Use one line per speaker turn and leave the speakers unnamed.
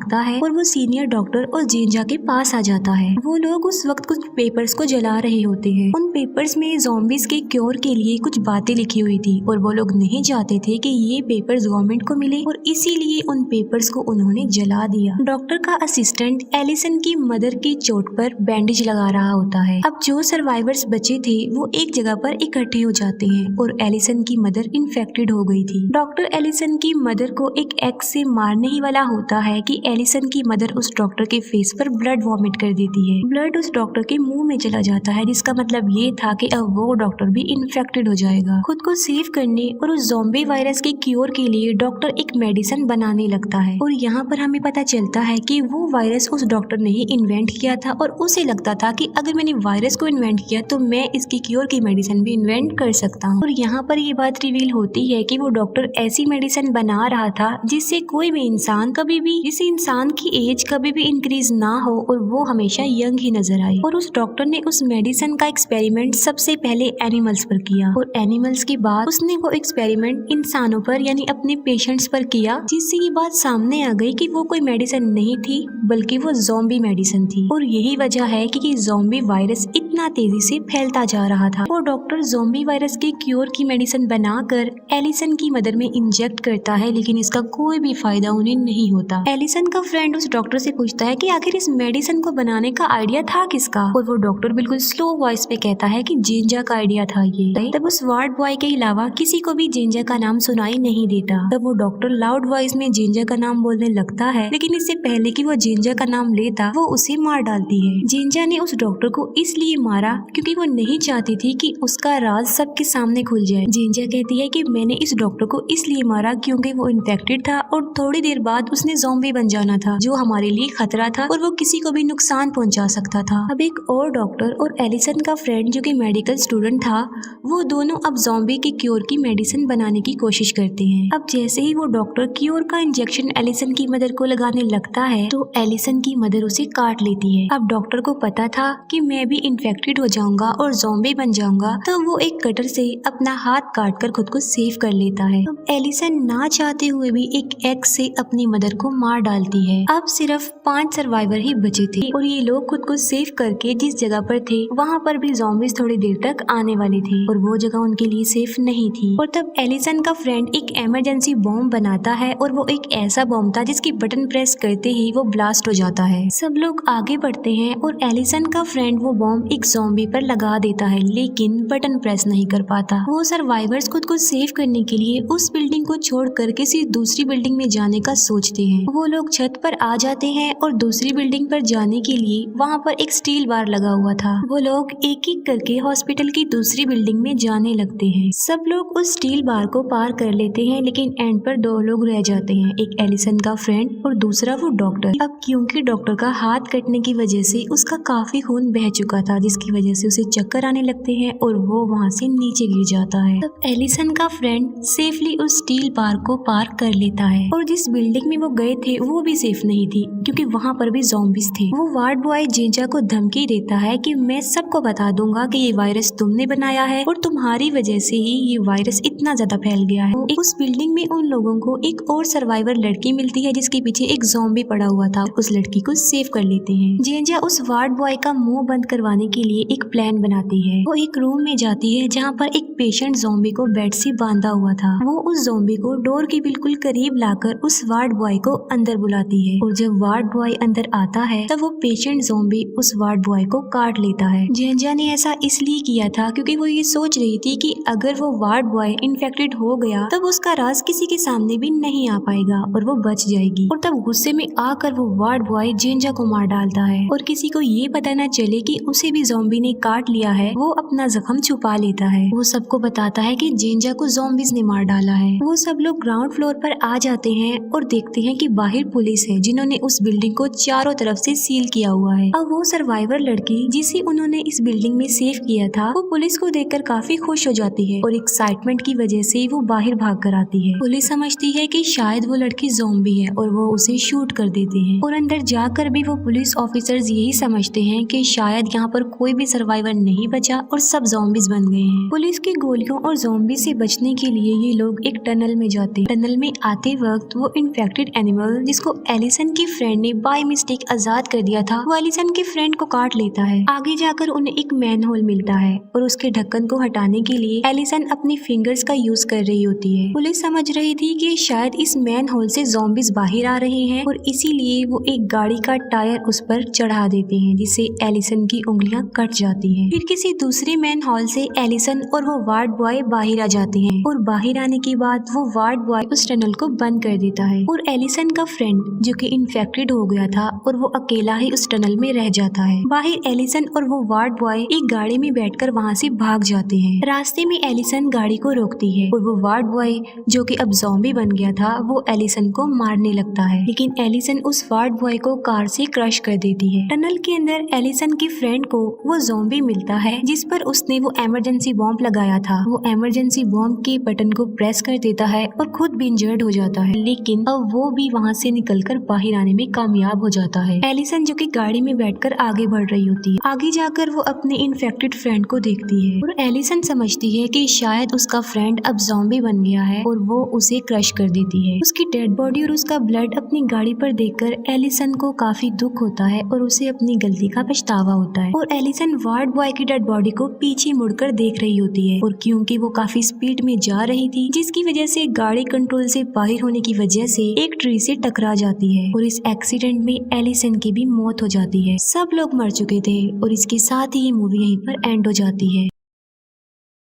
भागता है और वो सीनियर डॉक्टर और जेंजा के पास आ जाता है। वो लोग उस वक्त कुछ पेपर्स को जला रहे होते हैं। उन पेपर्स में ज़ॉम्बीज के क्योर के लिए कुछ बातें लिखी हुई थी और वो लोग नहीं चाहते थे कि ये पेपर्स गवर्नमेंट को मिले और इसीलिए उन पेपर्स को उन्होंने जला दिया। डॉक्टर का असिस्टेंट एलिसन की मदर की चोट पर बैंडेज लगा रहा होता है। अब जो सर्वाइवर्स बचे थे वो एक जगह पर इकट्ठे हो जाते हैं और एलिसन की मदर इन्फेक्टेड हो गई थी। डॉक्टर एलिसन की मदर को एक एक्स से मारने ही वाला होता है कि एलिसन की मदर उस डॉक्टर के फेस पर ब्लड वॉमिट कर देती है। ब्लड उस डॉक्टर के मुंह में चला जाता है, जिसका मतलब ये था कि अब वो डॉक्टर भी इन्फेक्टेड हो जाएगा। खुद को सेव करने और उस ज़ॉम्बी वायरस के क्योर के लिए डॉक्टर एक मेडिसिन बनाने लगता है और यहाँ पर हमें पता चलता है कि वो वायरस उस डॉक्टर ने ही इन्वेंट किया था और उसे लगता था कि अगर मैंने वायरस को इन्वेंट किया तो मैं इसकी क्योर की मेडिसिन भी इन्वेंट कर सकता हूँ। और यहाँ पर ये बात रिवील होती है कि वो डॉक्टर ऐसी मेडिसिन बना रहा था जिससे कोई भी इंसान कभी भी, जिस इंसान की एज कभी भी इंक्रीज ना हो और वो हमेशा यंग ही नजर आए। और उस डॉक्टर ने उस मेडिसिन का एक्सपेरिमेंट सबसे पहले एनिमल्स पर किया और एनिमल्स के बाद उसने वो एक्सपेरिमेंट इंसानों पर यानी अपने पेशेंट्स पर किया, जिससे ये बात सामने आ गई कि वो कोई मेडिसिन नहीं थी बल्कि वो ज़ॉम्बी मेडिसिन थी। और यही वजह है कि ज़ॉम्बी वायरस इतना तेजी से फैलता जा रहा था। वो डॉक्टर ज़ॉम्बी वायरस के क्योर की मेडिसिन बनाकर एलिसन की मदर में इंजेक्ट करता है, लेकिन इसका कोई भी फायदा उन्हें नहीं होता। एलिसन का फ्रेंड उस डॉक्टर से पूछता है कि आखिर इस मेडिसिन को बनाने का आइडिया था किसका, और वो डॉक्टर बिल्कुल स्लो वॉइस पे कहता है कि जेंजा का आइडिया था ये। तब उस वार्ड बॉय के अलावा किसी को भी जेंजा का नाम सुनाई नहीं देता। तब वो डॉक्टर लाउड वॉइस में जेंजा का नाम बोलने लगता है, लेकिन इससे पहले कि वो जेंजा का नाम लेता वो उसे मार डालती है। जेंजा ने उस डॉक्टर को इसलिए मारा क्योंकि वो नहीं चाहती थी कि उसका राज सबके सामने खुल जाए। जेंजा कहती है कि मैंने इस डॉक्टर को इसलिए मारा क्योंकि वो इन्फेक्टेड था और थोड़ी देर बाद उसने ज़ॉम्बी बन जाना था, जो हमारे लिए खतरा था और वो किसी को भी नुकसान पहुंचा सकता था। अब एक और डॉक्टर और एलिसन का फ्रेंड जो कि मेडिकल स्टूडेंट था, वो दोनों अब ज़ॉम्बी के क्योर की मेडिसिन बनाने की कोशिश करते हैं। अब जैसे ही वो डॉक्टर क्योर का इंजेक्शन एलिसन की मदर को लगाने लगता है तो एलिसन की मदर उसे काट लेती है। अब डॉक्टर को पता था कि मैं भी इन्फेक्टेड हो जाऊंगा और ज़ॉम्बी बन जाऊंगा, तो वो एक कटर से अपना हाथ काट कर खुद को सेव कर लेता है। अब एलिसन ना चाहते हुए भी एक एक्स से अपनी मदर को मार डालती है। अब सिर्फ 5 सर्वाइवर ही बचे थे और ये लोग खुद को सेव करके जिस जगह पर थे वहाँ पर भी ज़ॉम्बीज थोड़ी देर तक आने वाले थे और वो जगह उनके लिए सेफ नहीं थी। और तब एलिसन का फ्रेंड एक इमरजेंसी बॉम्ब बनाता है और वो एक ऐसा बॉम्ब था जिसकी बटन प्रेस करते ही वो ब्लास्ट हो जाता है। सब लोग आगे बढ़ते हैं और एलिसन का फ्रेंड वो बॉम्ब एक ज़ॉम्बी पर लगा देता है, लेकिन बटन प्रेस नहीं कर पाता। वो सर्वाइवर्स खुद को सेव करने के लिए उस बिल्डिंग को छोड़कर किसी दूसरी बिल्डिंग में जाने का सोचते हैं। वो लोग छत पर आ जाते हैं और दूसरी बिल्डिंग पर जाने के लिए वहाँ पर एक स्टील बार लगा हुआ था। वो लोग एक एक करके हॉस्पिटल की दूसरी बिल्डिंग में जाने लगते हैं। सब लोग उस स्टील बार को पार कर लेते हैं, लेकिन एंड पर 2 लोग रह जाते हैं, एक एलिसन का फ्रेंड और दूसरा वो डॉक्टर। अब क्योंकि डॉक्टर का हाथ कटने की वजह से उसका काफी खून बह चुका था, जिसकी वजह से उसे चक्कर आने लगते हैं और वो वहाँ से नीचे गिर जाता है। तब एलिसन का फ्रेंड सेफली उस स्टील बार को पार कर लेता है और जिस बिल्डिंग में वो गए थे वो भी सेफ नहीं थी क्योंकि वहाँ पर भी ज़ॉम्बीज थे। वो वार्ड बॉय जेंजा को धमकी देता है कि मैं सबको बता दूंगा कि ये वायरस तुमने बनाया है और तुम्हारी वजह से ही ये वायरस इतना ज्यादा फैल गया है। उस बिल्डिंग में उन लोगों को एक और सर्वाइवर लड़की मिलती है जिसके पीछे एक ज़ॉम्बी पड़ा हुआ था। उस लड़की को सेव कर लेते हैं। जेंजा उस वार्ड बॉय का मुंह बंद करवाने के लिए एक प्लान बनाती है। वो एक रूम में जाती है जहाँ पर एक पेशेंट ज़ॉम्बी को बेड से बांधा हुआ था। वो उस ज़ॉम्बी को डोर के बिल्कुल करीब लाकर उस वार्ड बॉय को अंदर बुलाती है और जब वार्ड बॉय अंदर आता है तब वो पेशेंट ज़ॉम्बी उस वार्ड बॉय को काट लेता है। जेंजा ने ऐसा इसलिए किया था क्योंकि वो ये सोच रही थी कि अगर वो वार्ड बॉय इन्फेक्टेड हो गया तब उसका राज किसी के सामने भी नहीं आ पाएगा और वो बच जाएगी। और तब गुस्से में आकर वो वार्ड बॉय जेंजा को मार डालता है और किसी को ये पता न चले कि उसे भी ज़ॉम्बी ने काट लिया है। वो अपना जख्म छुपा लेता है। वो सबको बताता है कि जेंजा को ज़ॉम्बीज ने मार डाला है। वो सब लोग ग्राउंड फ्लोर पर आ जाते हैं और देखते हैं कि बाहर पुलिस है जिन्होंने उस बिल्डिंग को चारों तरफ से सील किया हुआ है। अब वो सर्वाइवर लड़की जिसे उन्होंने इस बिल्डिंग में सेव किया था वो पुलिस को देखकर काफी खुश हो जाती है और एक्साइटमेंट की वजह से वो बाहर भाग कर आती है। पुलिस समझती है कि शायद वो लड़की ज़ॉम्बी है और वो उसे शूट कर देते हैं और अंदर जाकर भी वो पुलिस ऑफिसर्स यही समझते हैं कि शायद यहाँ पर कोई भी सर्वाइवर नहीं बचा और सब ज़ॉम्बीज बन गए हैं। पुलिस की गोलियों और ज़ॉम्बी से बचने के लिए ये लोग एक टनल में जाते हैं। टनल में आते वक्त वो इन्फेक्टेड एनिमल जिसको एलिसन की फ्रेंड ने बाय मिस्टेक आजाद कर दिया था वो एलिसन के फ्रेंड को काट लेता है। आगे जाकर उन्हें एक मैन होल मिलता है और उसके ढक्कन को हटाने के लिए एलिसन अपनी फिंगर्स का यूज कर रही होती है। पुलिस समझ रही थी कि शायद इस मैन होल से ज़ॉम्बीज बाहर आ रहे हैं और इसीलिए वो एक गाड़ी का टायर उस पर चढ़ा देते हैं जिससे एलिसन की उंगलियां कट जाती हैं। फिर किसी दूसरे मैन होल से एलिसन और वो वार्ड बॉय बाहर आ जाते हैं और बाहर आने के बाद वो वार्ड बॉय उस टनल को बंद कर देता है और एलिसन का फ्रेंड जो कि इन्फेक्टेड हो गया था और वो अकेला ही उस टनल में रह जाता है। बाहर एलिसन और वो वार्ड बॉय एक गाड़ी में बैठकर वहाँ से भाग जाते हैं। रास्ते में एलिसन गाड़ी को रोकती है और वो वार्ड बॉय जो कि अब ज़ॉम्बी बन गया था वो एलिसन को मारने लगता है, लेकिन एलिसन उस वार्ड बॉय को कार से क्रश कर देती है। टनल के अंदर एलिसन की फ्रेंड को वो ज़ॉम्बी मिलता है जिस पर उसने वो इमरजेंसी बॉम्ब लगाया था। वो इमरजेंसी बॉम्ब के बटन को प्रेस कर देता है और खुद भी इंजर्ड हो जाता है, लेकिन अब वो भी वहाँ से निकलकर बाहर आने में कामयाब हो जाता है। एलिसन जो कि गाड़ी में बैठकर आगे बढ़ रही होती है, आगे जाकर वो अपने इन्फेक्टेड फ्रेंड को देखती है और एलिसन समझती है कि शायद उसका फ्रेंड अब ज़ॉम्बी बन गया है और वो उसे क्रश कर देती है। उसकी डेड बॉडी और उसका ब्लड अपनी गाड़ी पर देखकर एलिसन को काफी दुख होता है और उसे अपनी गलती का पछतावा होता है और एलिसन वार्ड बॉय की डेड बॉडी को पीछे मुड़कर देख रही होती है और क्योंकि वो काफी स्पीड में जा रही थी जिसकी वजह से गाड़ी कंट्रोल से बाहर होने की वजह से एक ट्री से टकरा जाती है और इस एक्सीडेंट में एलिसन की भी मौत हो जाती है। सब लोग मर चुके थे और इसके साथ ही ये मूवी यहीं पर एंड हो जाती है।